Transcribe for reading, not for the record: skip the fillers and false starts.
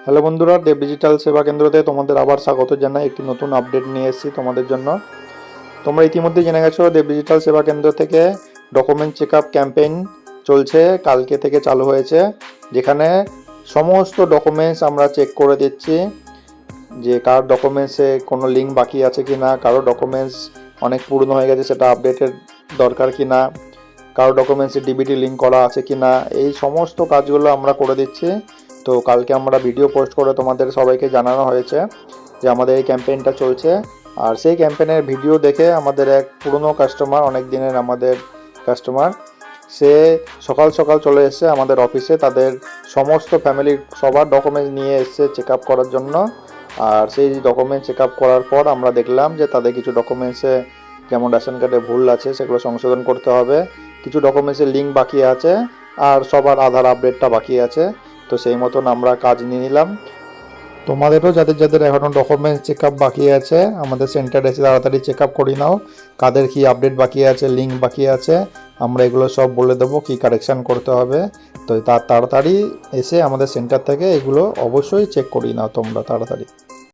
Hello বন্ধুরা, দেব digital সেবা কেন্দ্রতে তোমাদের আবার স্বাগত জানাই। একটি নতুন আপডেট নিয়ে এসেছি তোমাদের জন্য। তোমরা ইতিমধ্যে জেনে গেছো দেব ডিজিটাল সেবা কেন্দ্র থেকে ডকুমেন্ট চেক আপ ক্যাম্পেইন চলছে, কালকে থেকে চালু হয়েছে, যেখানে সমস্ত ডকুমেন্টস আমরা চেক করে দিচ্ছি যে কার ডকুমেন্টসে কোনো লিঙ্ক বাকি আছে কি না, কারো ডকুমেন্টস অনেক পুরনো হয়ে গেছে সেটা আপডেটের দরকার কি না, কারো ডকুমেন্টসে ডিবিটি লিঙ্ক করা আছে কি না, এই সমস্ত কাজগুলো আমরা করে দিচ্ছি। তো কালকে আমরা ভিডিও পোস্ট করে তোমাদের সবাইকে জানানো হয়েছে যে আমাদের এই ক্যাম্পেইনটা চলছে। আর সেই ক্যাম্পেইনের ভিডিও দেখে আমাদের এক পুরনো কাস্টমার, অনেক দিনের আমাদের কাস্টমার, সে সকাল সকাল চলে এসেছে আমাদের অফিসে, তাদের সমস্ত ফ্যামিলির সবার ডকুমেন্টস নিয়ে এসেছে চেক আপ করার জন্য। আর সেই ডকুমেন্ট চেক আপ করার পর আমরা দেখলাম যে তাদের কিছু ডকুমেন্টসে যেমন রেশন কার্ডে ভুল আছে সেগুলো সংশোধন করতে হবে, কিছু ডকুমেন্টসের লিঙ্ক বাকি আছে, আর সবার আধার আপডেটটা বাকি আছে। তো সেই মতন আমরা কাজ নিয়ে নিলাম। তোমাদেরও যাদের যাদের এখনও ডকুমেন্টস চেক আপ বাকি আছে আমাদের সেন্টারে এসে তাড়াতাড়ি চেক আপ করে নাও, কাদের কি আপডেট বাকি আছে, লিঙ্ক বাকি আছে, আমরা এগুলো সব বলে দেবো কি কারেকশান করতে হবে। তো তাড়াতাড়ি এসে আমাদের সেন্টার থেকে এগুলো অবশ্যই চেক করিয়ে নাও তোমরা তাড়াতাড়ি।